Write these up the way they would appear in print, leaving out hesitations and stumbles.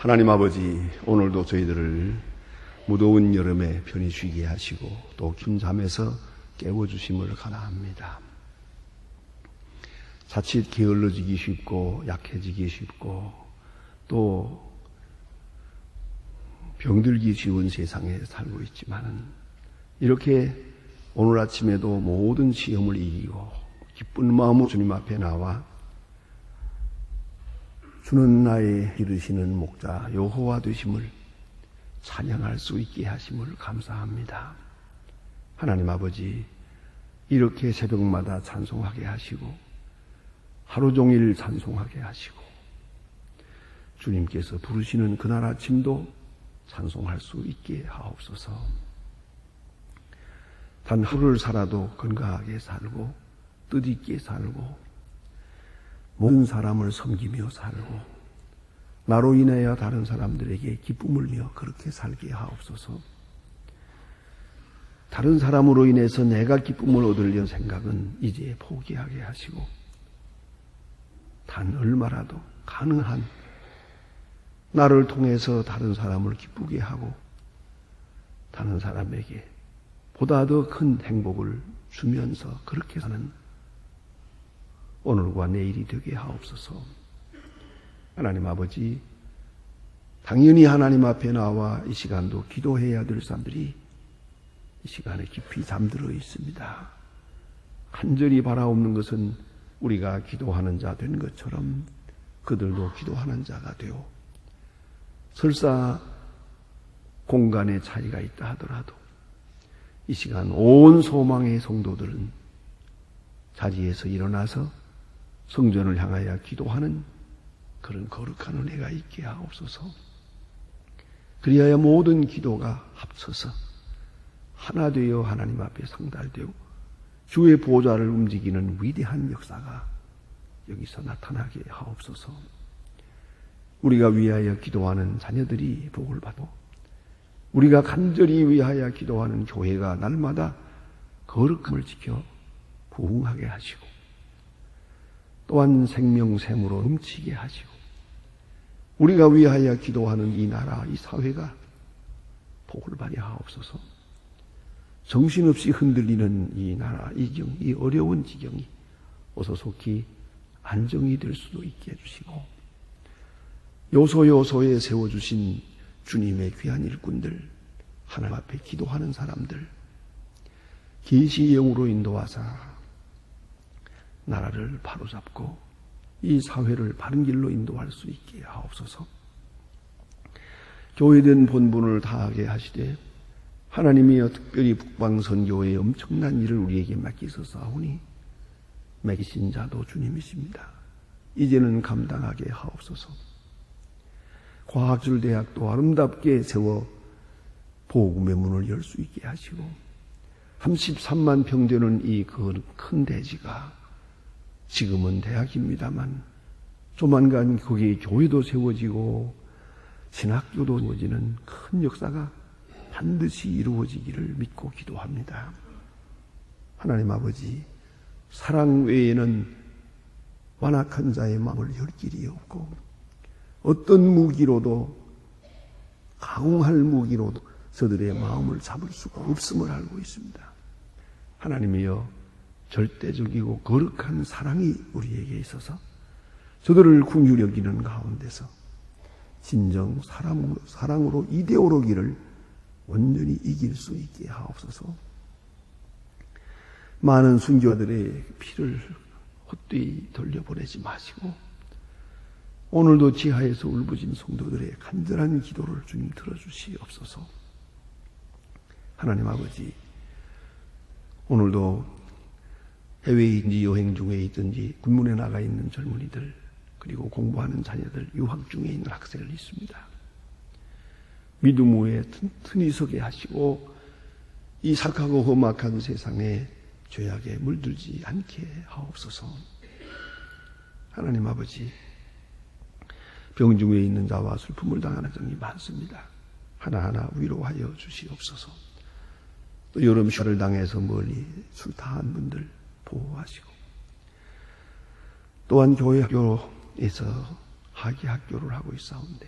하나님 아버지, 오늘도 저희들을 무더운 여름에 편히 쉬게 하시고 또 긴 잠에서 깨워주심을 감사합니다. 자칫 게을러지기 쉽고 약해지기 쉽고 또 병들기 쉬운 세상에 살고 있지만 이렇게 오늘 아침에도 모든 시험을 이기고 기쁜 마음으로 주님 앞에 나와 주는 나의 기르시는 목자 여호와 되심을 찬양할 수 있게 하심을 감사합니다. 하나님 아버지, 이렇게 새벽마다 찬송하게 하시고 하루 종일 찬송하게 하시고 주님께서 부르시는 그날 아침도 찬송할 수 있게 하옵소서. 단 하루를 살아도 건강하게 살고 뜻있게 살고 모든 사람을 섬기며 살고 나로 인하여 다른 사람들에게 기쁨을 며 그렇게 살게 하옵소서. 다른 사람으로 인해서 내가 기쁨을 얻으려는 생각은 이제 포기하게 하시고 단 얼마라도 가능한 나를 통해서 다른 사람을 기쁘게 하고 다른 사람에게 보다 더 큰 행복을 주면서 그렇게 사는 오늘과 내일이 되게 하옵소서. 하나님 아버지, 당연히 하나님 앞에 나와 이 시간도 기도해야 될 사람들이 이 시간에 깊이 잠들어 있습니다. 간절히 바라옵는 것은 우리가 기도하는 자 된 것처럼 그들도 기도하는 자가 되어 설사 공간의 차이가 있다 하더라도 이 시간 온 소망의 성도들은 자리에서 일어나서 성전을 향하여 기도하는 그런 거룩한 은혜가 있게 하옵소서. 그리하여 모든 기도가 합쳐서 하나 되어 하나님 앞에 상달되고 주의 보좌를 움직이는 위대한 역사가 여기서 나타나게 하옵소서. 우리가 위하여 기도하는 자녀들이 복을 받고 우리가 간절히 위하여 기도하는 교회가 날마다 거룩함을 지켜 부흥하게 하시고 또한 생명샘으로 넘치게 하시고 우리가 위하여 기도하는 이 나라, 이 사회가 복을 받게 하옵소서. 정신없이 흔들리는 이 나라, 이 어려운 지경이 어서 속히 안정이 될 수도 있게 해주시고 요소요소에 세워주신 주님의 귀한 일꾼들, 하나님 앞에 기도하는 사람들 계시의 영으로 인도하사 나라를 바로잡고 이 사회를 바른 길로 인도할 수 있게 하옵소서. 교회된 본분을 다하게 하시되 하나님이여 특별히 북방선교의 엄청난 일을 우리에게 맡기소서하오니 맡기신 자도 주님이십니다. 이제는 감당하게 하옵소서. 과학줄대학도 아름답게 세워 복음의 문을 열 수 있게 하시고 33만 평 되는 이 큰 대지가 지금은 대학입니다만 조만간 거기에 교회도 세워지고 신학교도 세워지는 큰 역사가 반드시 이루어지기를 믿고 기도합니다. 하나님 아버지, 사랑 외에는 완악한 자의 마음을 열 길이 없고 어떤 무기로도 강할 무기로도 저들의 마음을 잡을 수가 없음을 알고 있습니다. 하나님이여 절대적이고 거룩한 사랑이 우리에게 있어서 저들을 긍휼히 여기는 가운데서 진정 사랑으로 이데올로기를 온전히 이길 수 있게 하옵소서. 많은 순교자들의 피를 헛되이 돌려보내지 마시고 오늘도 지하에서 울부짖는 성도들의 간절한 기도를 주님 들어주시옵소서. 하나님 아버지, 오늘도 해외인지 여행 중에 있든지 군문에 나가 있는 젊은이들 그리고 공부하는 자녀들, 유학 중에 있는 학생들 있습니다. 믿음 위에 튼튼히 서게 하시고 이 착하고 험악한 세상에 죄악에 물들지 않게 하옵소서. 하나님 아버지, 병중 위에 있는 자와 슬픔을 당하는 자들이 많습니다. 하나하나 위로하여 주시옵소서. 또 여름 휴가를 당해서 멀리 출타한 분들 보호하시고 또한 교회 학교에서 학위 학교를 하고 있사온데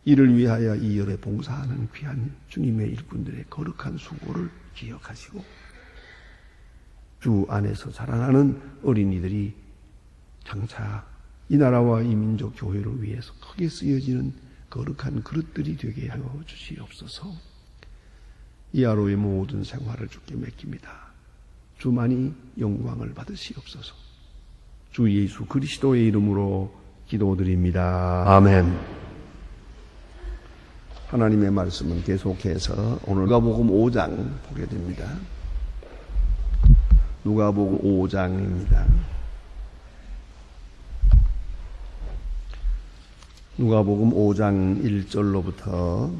이를 위하여 이 열에 봉사하는 귀한 주님의 일꾼들의 거룩한 수고를 기억하시고 주 안에서 자라나는 어린이들이 장차 이 나라와 이 민족 교회를 위해서 크게 쓰여지는 거룩한 그릇들이 되게 하여 주시옵소서. 이 하루의 모든 생활을 주께 맡깁니다. 주만이 영광을 받으시옵소서. 주 예수 그리스도의 이름으로 기도드립니다. 아멘. 하나님의 말씀은 계속해서 오늘 누가복음 5장 보게 됩니다. 누가복음 5장입니다. 누가복음 5장 1절로부터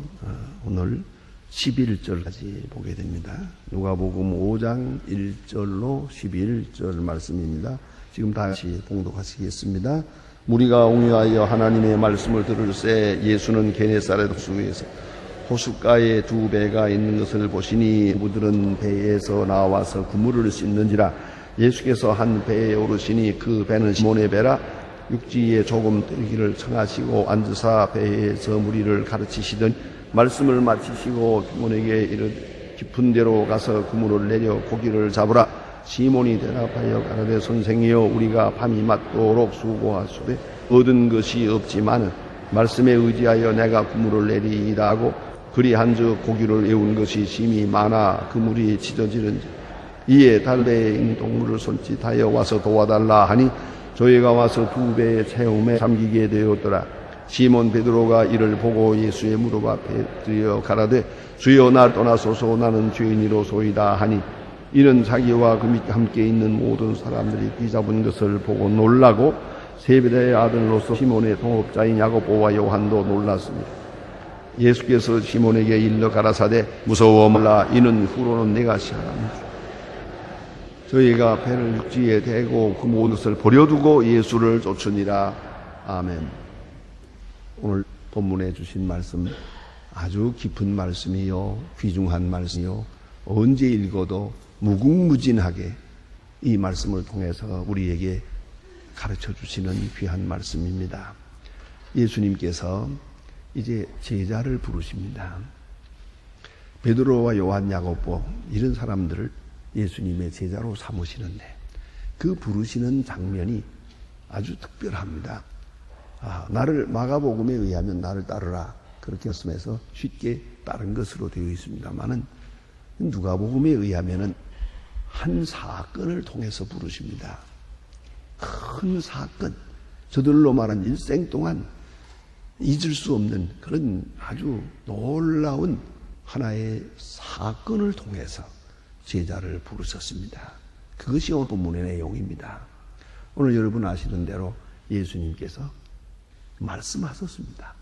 오늘 11절까지 보게 됩니다. 누가복음 5장 1절로 11절 말씀입니다. 지금 다시 봉독하시겠습니다. 무리가 옹유하여 하나님의 말씀을 들을새 예수는 게네사렛 호수에서 호숫가에 두 배가 있는 것을 보시니 그들은 배에서 나와서 그물을 씻는지라. 예수께서 한 배에 오르시니 그 배는 시몬의 배라. 육지에 조금 들기를 청하시고 앉으사 배에서 무리를 가르치시더니 말씀을 마치시고 시몬에게 이르되 깊은 데로 가서 그물을 내려 고기를 잡으라. 시몬이 대답하여 가라되 선생이여 우리가 밤이 맞도록 수고하수되 얻은 것이 없지만 말씀에 의지하여 내가 그물을 내리이다 하고 그리한즉 고기를 에운 것이 심히 많아 그물이 찢어지는지. 이에 달배에 있는 동물을 손짓하여 와서 도와달라 하니 저희가 와서 두 배의 채움에 잠기게 되었더라. 시몬 베드로가 이를 보고 예수의 무릎 앞에 들여 가라되 주여 날 떠나소서 나는 죄인이로소이다 하니 이는 자기와 함께 있는 모든 사람들이 귀잡은 것을 보고 놀라고 세베대의 아들로서 시몬의 동업자인 야고보와 요한도 놀랐습니다. 예수께서 시몬에게 일러 가라사대 무서워 말라 이는 후로는 내가 시하나니 저희가 배를 육지에 대고 그 모든 것을 버려두고 예수를 쫓으니라. 아멘. 오늘 본문에 주신 말씀 아주 깊은 말씀이요 귀중한 말씀이요 언제 읽어도 무궁무진하게 이 말씀을 통해서 우리에게 가르쳐 주시는 귀한 말씀입니다. 예수님께서 이제 제자를 부르십니다. 베드로와 요한, 야고보 이런 사람들을 예수님의 제자로 삼으시는데 그 부르시는 장면이 아주 특별합니다. 나를 마가복음에 의하면 나를 따르라 그렇게 말씀해서 쉽게 따른 것으로 되어 있습니다만은 누가복음에 의하면은 한 사건을 통해서 부르십니다. 큰 사건, 저들로 말한 일생 동안 잊을 수 없는 그런 아주 놀라운 하나의 사건을 통해서 제자를 부르셨습니다. 그것이 오늘 본문의 내용입니다. 오늘 여러분 아시는 대로 예수님께서 말씀하셨습니다.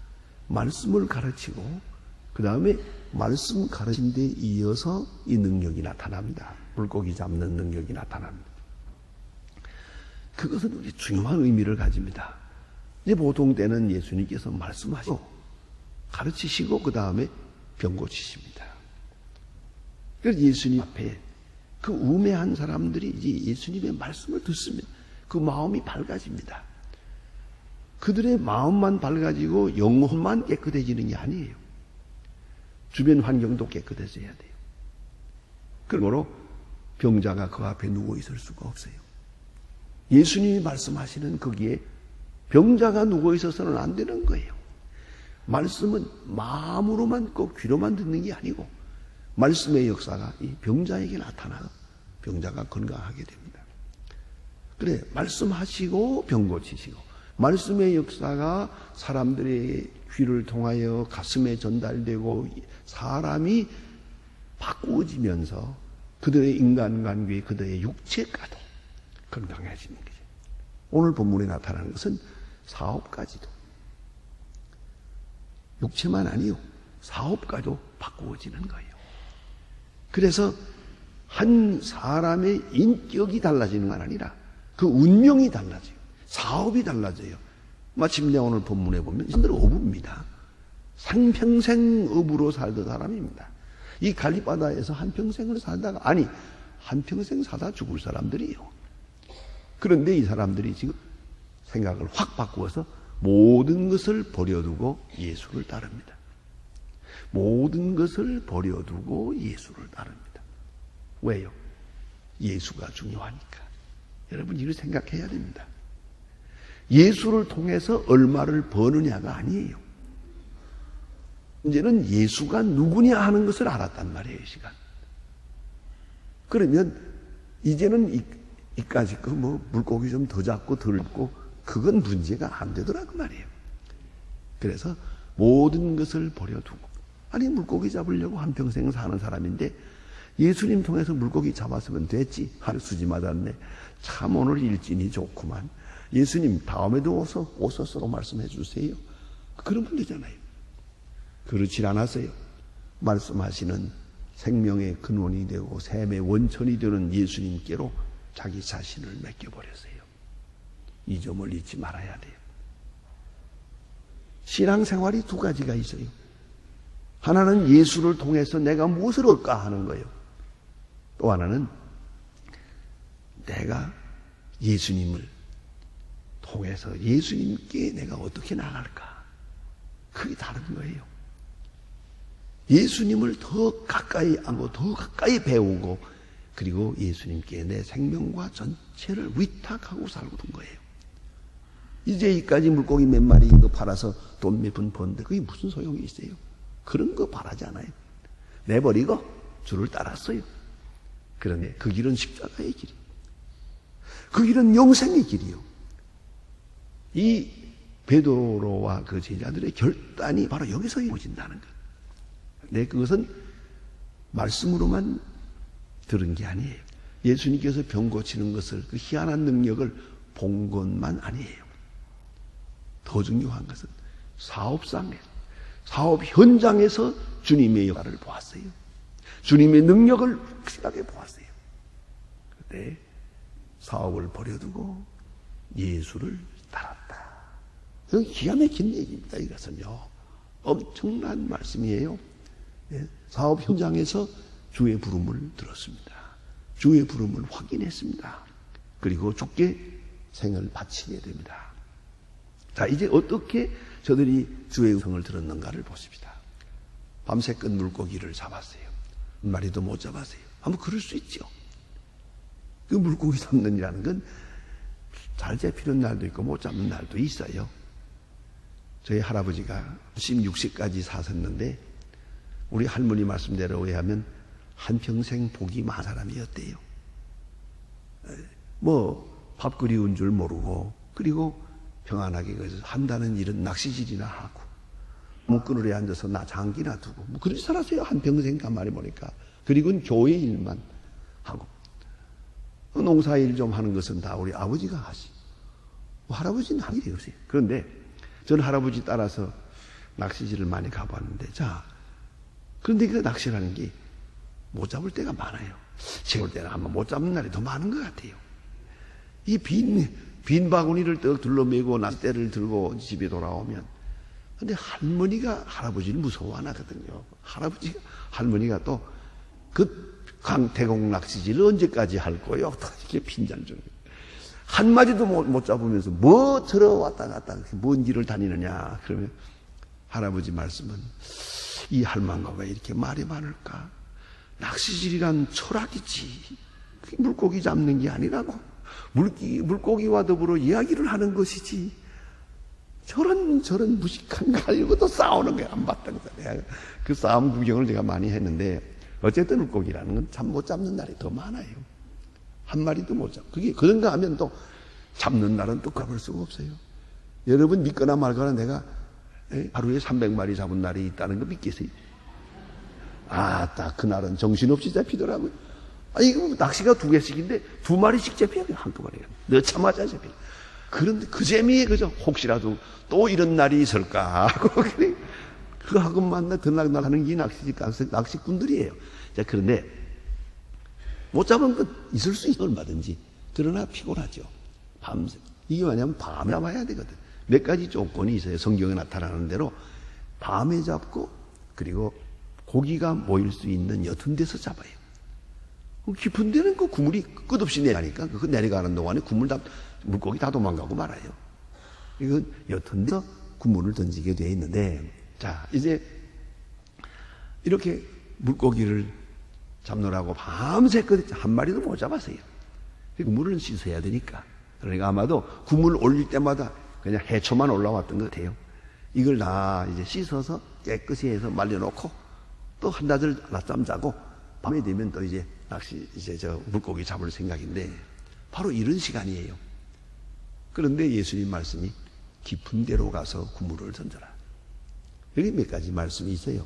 말씀을 가르치고 그 다음에 말씀 가르친 데 이어서 이 능력이 나타납니다. 물고기 잡는 능력이 나타납니다. 그것은 중요한 의미를 가집니다. 이제 보통 때는 예수님께서 말씀하시고 가르치시고 그 다음에 병 고치십니다. 그래서 예수님 앞에 그 우매한 사람들이 이제 예수님의 말씀을 듣습니다. 그 마음이 밝아집니다. 그들의 마음만 밝아지고 영혼만 깨끗해지는 게 아니에요. 주변 환경도 깨끗해져야 돼요. 그러므로 병자가 그 앞에 누워 있을 수가 없어요. 예수님이 말씀하시는 거기에 병자가 누워 있어서는 안 되는 거예요. 말씀은 마음으로만 꼭 귀로만 듣는 게 아니고 말씀의 역사가 이 병자에게 나타나서 병자가 건강하게 됩니다. 그래 말씀하시고 병 고치시고 말씀의 역사가 사람들의 귀를 통하여 가슴에 전달되고 사람이 바꾸어지면서 그들의 인간관계, 그들의 육체까지 건강해지는 거죠. 오늘 본문에 나타나는 것은 사업까지도 육체만 아니요 사업까지도 바꾸어지는 거예요. 그래서 한 사람의 인격이 달라지는 건 아니라 그 운명이 달라져요. 사업이 달라져요. 마침내 오늘 본문에 보면 이들은 어부입니다. 상평생 어부로 살던 사람입니다. 이 갈릴바다에서 한평생을 살다가 한평생 사다 죽을 사람들이에요. 그런데 이 사람들이 지금 생각을 확 바꾸어서 모든 것을 버려두고 예수를 따릅니다. 모든 것을 버려두고 예수를 따릅니다. 왜요? 예수가 중요하니까. 여러분 이걸 생각해야 됩니다. 예수를 통해서 얼마를 버느냐가 아니에요. 이제는 예수가 누구냐 하는 것을 알았단 말이에요, 시간. 그러면 이제는 이까짓 거 물고기 좀 더 잡고 덜 잡고 그건 문제가 안 되더라고 말이에요. 그래서 모든 것을 버려두고, 아니 물고기 잡으려고 한평생 사는 사람인데 예수님 통해서 물고기 잡았으면 됐지. 하루 수지 맞았네. 참 오늘 일진이 좋구만. 예수님 다음에도 오셔서 말씀해 주세요. 그러면 되잖아요. 그렇지 않았어요. 말씀하시는 생명의 근원이 되고 샘의 원천이 되는 예수님께로 자기 자신을 맡겨버렸어요. 이 점을 잊지 말아야 돼요. 신앙생활이 두 가지가 있어요. 하나는 예수를 통해서 내가 무엇을 얻을까 하는 거예요. 또 하나는 내가 예수님을 통해서 예수님께 내가 어떻게 나갈까. 그게 다른 거예요. 예수님을 더 가까이 알고 더 가까이 배우고 그리고 예수님께 내 생명과 전체를 위탁하고 살고 든 거예요. 이제 이까지 물고기 몇 마리 이거 팔아서 돈 몇 푼 버는데 그게 무슨 소용이 있어요? 그런 거 바라지 않아요. 내버리고 주를 따랐어요. 그런데 그 길은 십자가의 길이에요. 그 길은 영생의 길이요. 이 베드로와 그 제자들의 결단이 바로 여기서 이루어진다는 것. 네, 그것은 말씀으로만 들은 게 아니에요. 예수님께서 병 고치는 것을, 그 희한한 능력을 본 것만 아니에요. 더 중요한 것은 사업상에서, 사업 현장에서 주님의 역할을 보았어요. 주님의 능력을 확실하게 보았어요. 그때 사업을 버려두고 예수를 따랐다. 기가 막힌 얘기입니다. 이것은요. 엄청난 말씀이에요. 사업 현장에서 주의 부름을 들었습니다. 주의 부름을 확인했습니다. 그리고 주께 생을 바치게 됩니다. 자, 이제 어떻게 저들이 주의 음성을 들었는가를 보십시다. 밤새껏 물고기를 잡았어요. 한 마리도 못 잡았어요. 한번 그럴 수 있죠. 그 물고기 잡는 일이라는 건 잘 잡히는 날도 있고 못 잡는 날도 있어요. 저희 할아버지가 16세까지 사셨는데 우리 할머니 말씀대로 의하면 한평생 복이 많은 사람이었대요. 밥 그리운 줄 모르고 그리고 평안하게 한다는 일은 낚시질이나 하고 목그늘에 앉아서 장기나 두고 그렇게 살았어요. 한평생 가만히 보니까. 그리고는 교회 일만 하고 농사일 좀 하는 것은 다 우리 아버지가 하시. 할아버지는 할 일이 없어요. 그런데 저는 할아버지 따라서 낚시질을 많이 가봤는데 그런데 그 낚시라는 게 못 잡을 때가 많아요. 세울 때는 아마 못 잡는 날이 더 많은 것 같아요. 이 빈 바구니를 떡 둘러매고 낚싯대를 들고 집에 돌아오면 근데 할머니가 할아버지를 무서워 안 하거든요. 할머니가 또 그 강태공 낚시질을 언제까지 할 거요? 이렇게 핀잔 주는 거예요. 한마디도 못 잡으면서 뭐 들어왔다 갔다 먼 길을 다니느냐. 그러면 할아버지 말씀은 이 할망가 왜 이렇게 말이 많을까? 낚시질이란 철학이지. 물고기 잡는 게 아니라고. 물고기와 더불어 이야기를 하는 것이지. 저런 무식한 가지고도 싸우는 거야. 안 봤다는 거야. 그 싸움 구경을 제가 많이 했는데 어쨌든 물고기라는 건 참 못 잡는 날이 더 많아요. 한 마리도 못 잡고. 그게 그런가 하면 또 잡는 날은 또 가볼 수가 없어요. 여러분 믿거나 말거나 내가 하루에 300마리 잡은 날이 있다는 거 믿겠어요? 딱 그날은 정신없이 잡히더라고요. 이거 낚시가 2개씩인데 2마리씩 잡혀요. 한꺼번에. 넣자마자 잡혀요. 그런데 그 재미에 그저 혹시라도 또 이런 날이 있을까 하고 그 하고 만나 드날날 하는 게 낚시꾼들이에요. 자, 그런데 못 잡은 건 있을 수 있어 얼마든지. 그러나 피곤하죠. 밤새. 이게 뭐냐면 밤에 잡아야 되거든. 몇 가지 조건이 있어요. 성경에 나타나는 대로 밤에 잡고 그리고 고기가 모일 수 있는 옅은 데서 잡아요. 깊은 데는 그 그물이 끝없이 내려가니까 그 내려가는 동안에 물고기 다 도망가고 말아요. 이건 옅은 데서 그물을 던지게 되어 있는데, 자, 이제 이렇게 물고기를 잡느라고 밤새 한 마리도 못 잡았어요. 그물을 씻어야 되니까. 그러니까 아마도 그물 올릴 때마다 그냥 해초만 올라왔던 것 같아요. 이걸 다 이제 씻어서 깨끗이 해서 말려놓고 또 한나절 낮잠 자고 밤에 되면 또 이제 낚시, 이제 저 물고기 잡을 생각인데 바로 이런 시간이에요. 그런데 예수님 말씀이 깊은 데로 가서 그물을 던져라. 여기 몇 가지 말씀이 있어요.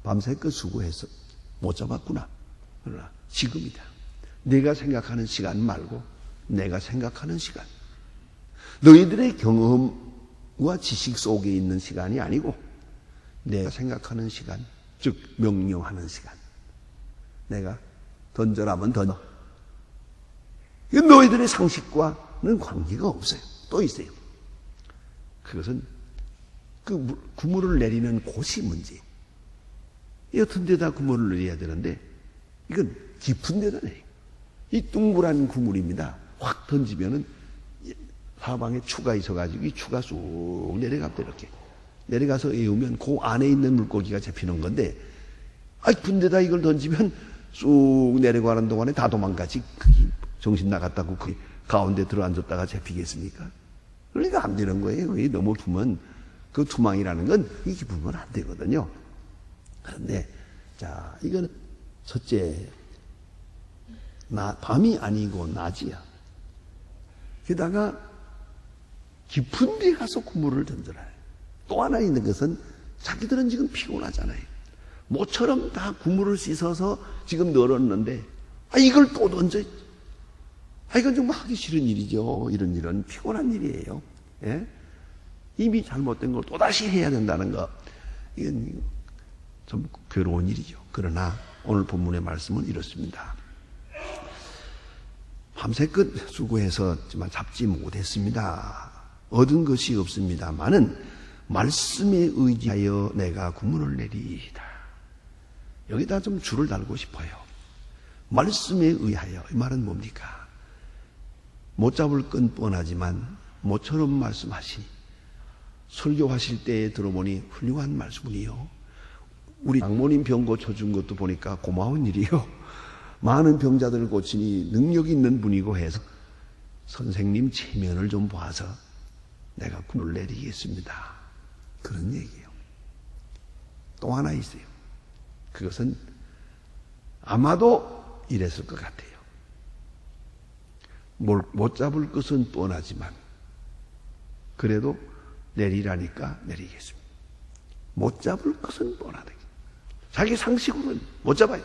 밤새껏 수고해서 못 잡았구나. 그러나 지금이다. 내가 생각하는 시간 말고 내가 생각하는 시간. 너희들의 경험과 지식 속에 있는 시간이 아니고 내가 생각하는 시간, 즉 명령하는 시간. 내가 던져라면 던져. 너희들의 상식과는 관계가 없어요. 또 있어요. 그것은 그 그물을 내리는 곳이 문제. 옅은 데다 그물을 내려야 되는데 이건 깊은 데다 내려요. 이 둥그란 그물입니다. 확 던지면은 사방에 추가 있어가지고 이 추가 쑥 내려갑니다. 이렇게 내려가서 에우면 그 안에 있는 물고기가 잡히는 건데, 깊은 데다 이걸 던지면 쑥 내려가는 동안에 다 도망가지. 정신 나갔다고 그 가운데 들어앉았다가 잡히겠습니까? 그러니까 안 되는 거예요. 너무 두면 그 투망이라는 건 이 깊으면 안 되거든요. 그런데 자, 이거는 첫째, 밤이 아니고 낮이야. 게다가 깊은 데 가서 그물을 던져라. 또 하나 있는 것은 자기들은 지금 피곤하잖아요. 모처럼 다 그물을 씻어서 지금 널었는데 이걸 또 던져. 이건 정말 하기 싫은 일이죠. 이런 일은 피곤한 일이에요. 예? 이미 잘못된 걸 또다시 해야 된다는 거, 이건 좀 괴로운 일이죠. 그러나 오늘 본문의 말씀은 이렇습니다. 밤새껏 수고해서지만 잡지 못했습니다. 얻은 것이 없습니다마는 말씀에 의지하여 내가 그물을 내리이다. 여기다 좀 줄을 달고 싶어요. 말씀에 의하여. 이 말은 뭡니까? 못 잡을 건 뻔하지만 모처럼 말씀하시니, 설교하실 때에 들어보니 훌륭한 말씀이요. 우리 장모님 병 고쳐준 것도 보니까 고마운 일이요. 많은 병자들을 고치니 능력 있는 분이고 해서 선생님 체면을 좀 봐서 내가 그물을 내리겠습니다. 그런 얘기예요. 또 하나 있어요. 그것은 아마도 이랬을 것 같아요. 못 잡을 것은 뻔하지만 그래도 내리라니까 내리겠습니다. 못 잡을 것은 뻔하다. 자기 상식으로는 못 잡아요.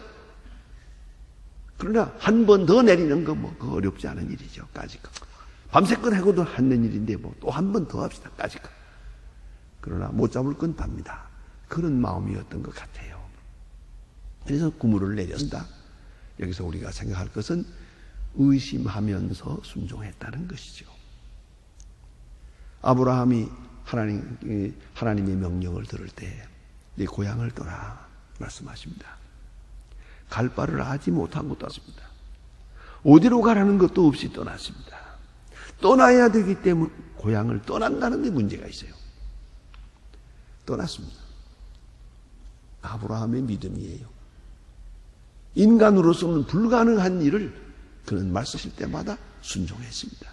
그러나 한 번 더 내리는 거 그거 어렵지 않은 일이죠. 까짓거. 밤새껏 하고도 하는 일인데 또 한 번 더 합시다. 까짓거. 그러나 못 잡을 건 답니다. 그런 마음이었던 것 같아요. 그래서 그물을 내렸다. 여기서 우리가 생각할 것은 의심하면서 순종했다는 것이죠. 아브라함이 하나님의 명령을 들을 때 네 고향을 떠나 말씀하십니다. 갈 바를 알지 못하고 떠났습니다. 어디로 가라는 것도 없이 떠났습니다. 떠나야 되기 때문에 고향을 떠난다는 데 문제가 있어요. 떠났습니다. 아브라함의 믿음이에요. 인간으로서는 불가능한 일을 그는 말씀하실 때마다 순종했습니다.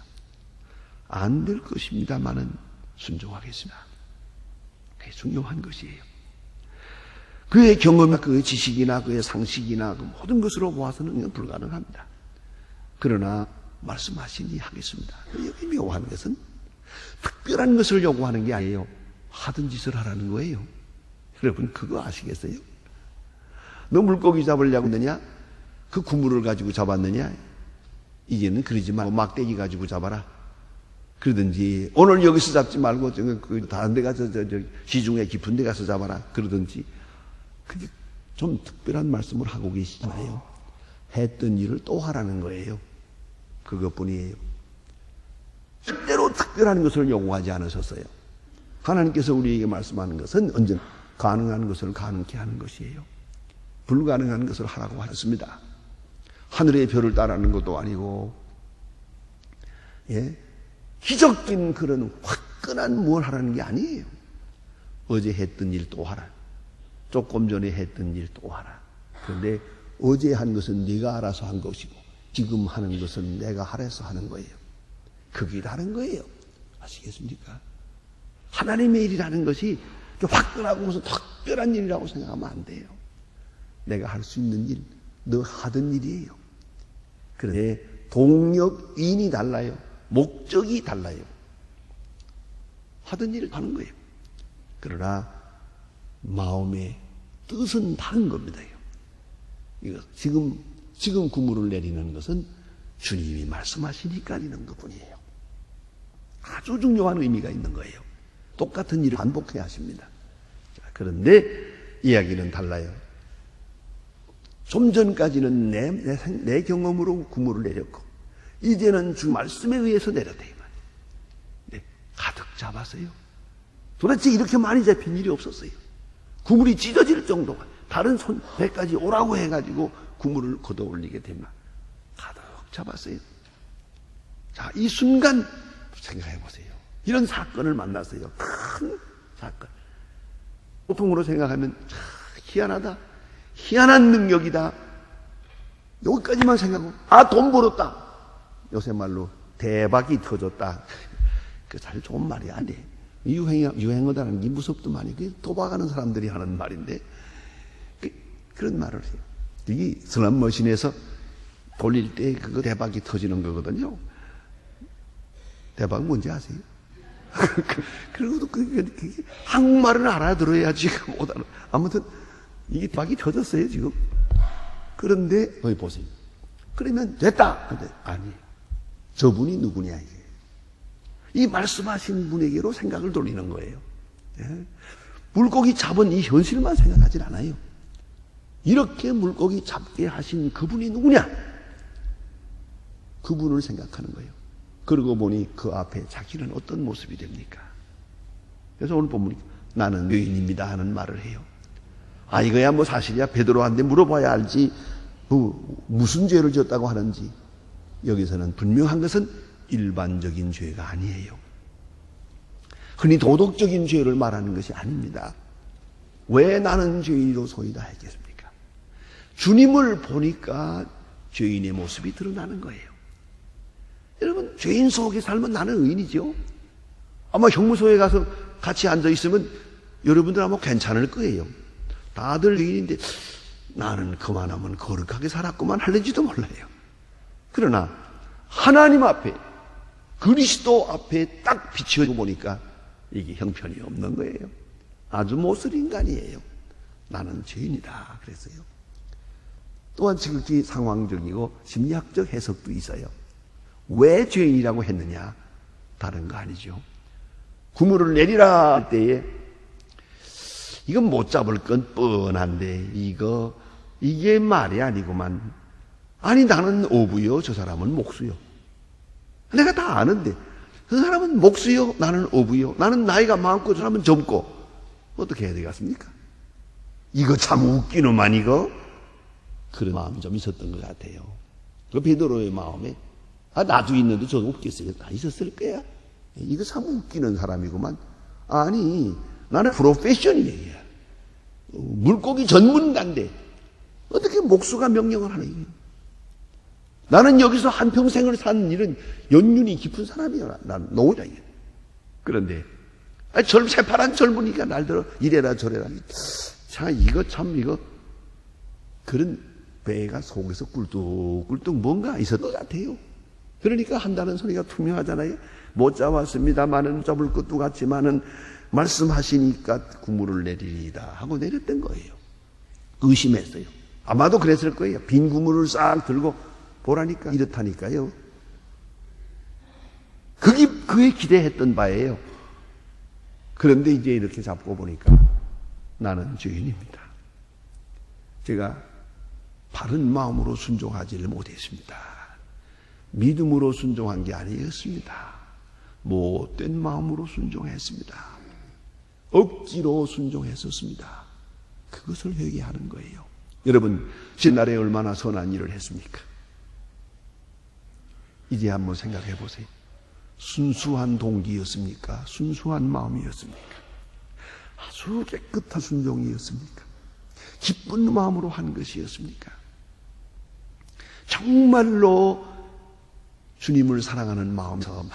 안 될 것입니다만은 순종하겠습니다. 그게 중요한 것이에요. 그의 경험이나 그의 지식이나 그의 상식이나 그 모든 것으로 보아서는 불가능합니다. 그러나 말씀하시니 하겠습니다. 여기 묘한 것은 특별한 것을 요구하는 게 아니에요. 하던 짓을 하라는 거예요. 여러분 그거 아시겠어요? 너 물고기 잡으려고 했느냐? 그 그물을 가지고 잡았느냐? 이제는 그러지 말고 막대기 가지고 잡아라. 그러든지 오늘 여기서 잡지 말고 다른 데 가서 시중에 깊은 데 가서 잡아라. 그러든지. 그게 좀 특별한 말씀을 하고 계시잖아요. 했던 일을 또 하라는 거예요. 그것뿐이에요. 절대로 특별한 것을 요구하지 않으셨어요. 하나님께서 우리에게 말씀하는 것은 언제나 가능한 것을 가능케 하는 것이에요. 불가능한 것을 하라고 하셨습니다. 하늘의 별을 따라하는 것도 아니고, 기적적인 그런 확 화끈한 뭘 하라는 게 아니에요. 어제 했던 일 또 하라. 조금 전에 했던 일 또 하라. 그런데 어제 한 것은 네가 알아서 한 것이고 지금 하는 것은 내가 하라서 하는 거예요. 그게 다른 거예요. 아시겠습니까? 하나님의 일이라는 것이 화끈하고 무슨 특별한 일이라고 생각하면 안 돼요. 내가 할 수 있는 일, 너 하던 일이에요. 그런데 동력인이 달라요. 목적이 달라요. 하던 일을 하는 거예요. 그러나 마음의 뜻은 다른 겁니다. 이거 지금 구물을 내리는 것은 주님이 말씀하시니까 이런 것뿐이에요. 아주 중요한 의미가 있는 거예요. 똑같은 일을 반복해야 하십니다. 그런데 이야기는 달라요. 좀 전까지는 내 경험으로 구물을 내렸고 이제는 주 말씀에 의해서 내렸대요. 네, 가득 잡았어요. 도대체 이렇게 많이 잡힌 일이 없었어요. 구물이 찢어질 정도가 다른 손 배까지 오라고 해가지고 구물을 걷어 올리게 됩니다. 가득 잡았어요. 자, 이 순간 생각해 보세요. 이런 사건을 만났어요. 큰 사건. 보통으로 생각하면 참 희한하다. 희한한 능력이다. 여기까지만 생각하고 돈 벌었다. 요새 말로 대박이 터졌다. 그 잘 좋은 말이 아니에요. 유행어다라는 게 무섭더만요. 그게 도박하는 사람들이 하는 말인데 그런 말을 해요. 이게 슬롯머신에서 돌릴 때 그거 대박이 터지는 거거든요. 대박 뭔지 아세요? 그리고 한국말은 알아들어야지 못 알아. 아무튼 이게 대박이 터졌어요 지금. 그런데 거기 보세요. 그러면 됐다. 근데 아니, 저분이 누구냐 이게. 이 말씀하신 분에게로 생각을 돌리는 거예요. 예? 물고기 잡은 이 현실만 생각하진 않아요. 이렇게 물고기 잡게 하신 그분이 누구냐? 그분을 생각하는 거예요. 그러고 보니 그 앞에 자기는 어떤 모습이 됩니까? 그래서 오늘 보면 나는 죄인입니다 하는 말을 해요. 아, 이거야 뭐 사실이야. 베드로한테 물어봐야 알지. 무슨 죄를 졌다고 하는지. 여기서는 분명한 것은 일반적인 죄가 아니에요. 흔히 도덕적인 죄를 말하는 것이 아닙니다. 왜 나는 죄인으로소이다 했겠습니까? 주님을 보니까 죄인의 모습이 드러나는 거예요. 여러분, 죄인 속에 살면 나는 의인이죠. 아마 형무소에 가서 같이 앉아있으면 여러분들 아마 괜찮을 거예요. 다들 의인인데 나는 그만하면 거룩하게 살았구만 할는지도 몰라요. 그러나 하나님 앞에 그리스도 앞에 딱 비추어 보니까 이게 형편이 없는 거예요. 아주 못쓸 인간이에요. 나는 죄인이다 그랬어요. 또한 지극히 상황적이고 심리학적 해석도 있어요. 왜 죄인이라고 했느냐? 다른 거 아니죠. 구물을 내리라 할 때에 이건 못 잡을 건 뻔한데 이게 말이 아니구만. 아니 나는 어부요, 저 사람은 목수요. 내가 다 아는데 그 사람은 목수요, 나는 어부요. 나는 나이가 많고 저 사람은 젊고 어떻게 해야 되겠습니까? 이거 참 웃기노만 이거. 그런 마음이 좀 있었던 것 같아요. 그 베드로의 마음에 나도 있는데 저거 웃겠어요. 다 있었을 거야. 이거 참 웃기는 사람이구만. 아니 나는 프로페셔널이에요. 물고기 전문가인데 어떻게 목수가 명령을 하는? 나는 여기서 한평생을 산 일은 연륜이 깊은 사람이야. 난 노자야. 그런데 새파란 젊은이가 날들어 이래라 저래라. 자, 이거 그런 배가 속에서 꿀뚝꿀뚝 뭔가 있었던 것 같아요. 그러니까 한다는 소리가 투명하잖아요. 못 잡았습니다만은 잡을 것도 같지만은 말씀하시니까 구물을 내리리이다 하고 내렸던 거예요. 의심했어요. 아마도 그랬을 거예요. 빈 구물을 싹 들고 보라니까 이렇다니까요. 그게 기대했던 바예요. 그런데 이제 이렇게 잡고 보니까 나는 죄인입니다. 제가 바른 마음으로 순종하지를 못했습니다. 믿음으로 순종한 게 아니었습니다. 못된 마음으로 순종했습니다. 억지로 순종했었습니다. 그것을 회개하는 거예요. 여러분, 지난날에 얼마나 선한 일을 했습니까? 이제 한번 생각해 보세요. 순수한 동기였습니까? 순수한 마음이었습니까? 아주 깨끗한 순종이었습니까? 기쁜 마음으로 한 것이었습니까? 정말로 주님을 사랑하는 마음에서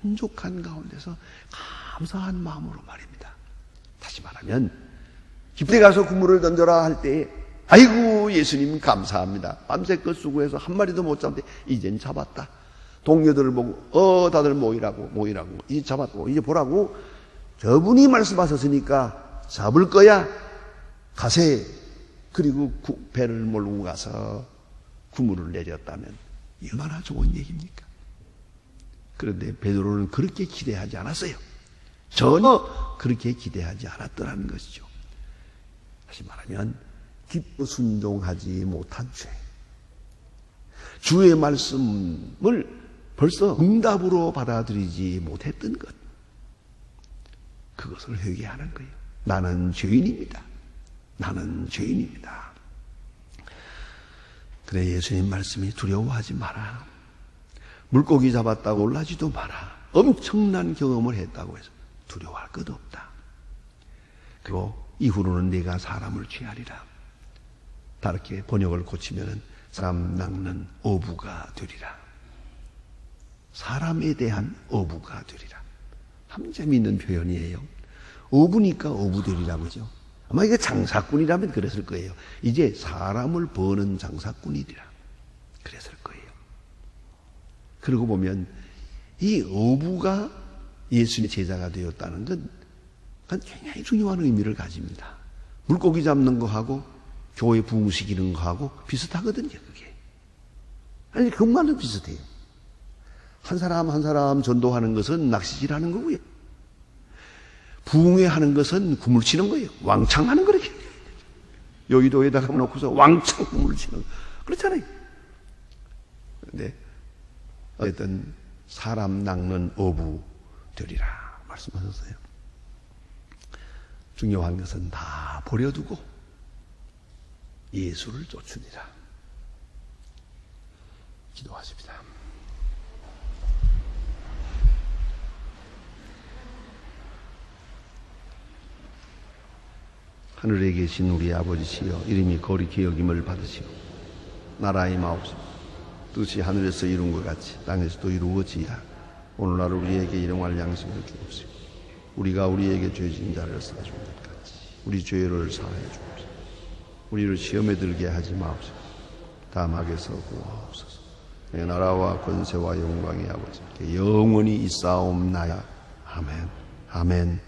만족한 가운데서 감사한 마음으로 말입니다. 다시 말하면 깊게 가서 그물을 던져라 할 때에 아이고 예수님 감사합니다. 밤새껏 수고해서 한 마리도 못 잡는데 이젠 잡았다. 동료들을 보고 다들 모이라고 이제 잡았고 이제 보라고 저분이 말씀하셨으니까 잡을 거야. 가세. 그리고 배를 몰고 가서 그물을 내렸다면 얼마나 좋은 얘기입니까? 그런데 베드로는 그렇게 기대하지 않았어요. 전혀 그렇게 기대하지 않았더라는 것이죠. 다시 말하면 기뻐 순종하지 못한 죄, 주의 말씀을 벌써 응답으로 받아들이지 못했던 것, 그것을 회개하는 거예요. 나는 죄인입니다. 나는 죄인입니다. 그래 예수님 말씀이 두려워하지 마라. 물고기 잡았다고 놀라지도 마라. 엄청난 경험을 했다고 해서 두려워할 것 없다. 그리고 이후로는 네가 사람을 취하리라. 다르게 번역을 고치면 사람 낚는 어부가 되리라. 사람에 대한 어부가 되리라. 참 재미있는 표현이에요. 어부니까 어부 되리라고 하죠. 아마 이게 장사꾼이라면 그랬을 거예요. 이제 사람을 버는 장사꾼이리라. 그랬을 거예요. 그러고 보면 이 어부가 예수님의 제자가 되었다는 건 굉장히 중요한 의미를 가집니다. 물고기 잡는 거하고 교회 부흥시키는 거하고 비슷하거든요. 그게. 아니 그것만은 비슷해요. 한 사람 한 사람 전도하는 것은 낚시질하는 거고요. 부흥회 하는 것은 그물 치는 거예요. 왕창 하는 거래요. 여의도에다가 놓고서 왕창 그물 치는 거. 그렇잖아요. 그런데 어쨌든 사람 낚는 어부 되리라 말씀하셨어요. 중요한 것은 다 버려두고 예수를 쫓으니라. 기도하십니다. 하늘에 계신 우리 아버지시여, 이름이 거룩히 여김을 받으시고 나라의 마옵소서. 뜻이 하늘에서 이룬 것 같이 땅에서도 이루어지이다. 오늘날 우리에게 일용할 양식을 주옵시고 우리가 우리에게 죄진 자를 사준 것 같이 우리 죄를 사하여 주옵소서. 우리를 시험에 들게 하지 마옵소서. 다음 악에서 구하옵소서. 내 나라와 권세와 영광의 아버지께 영원히 있사옵나이다. 아멘. 아멘.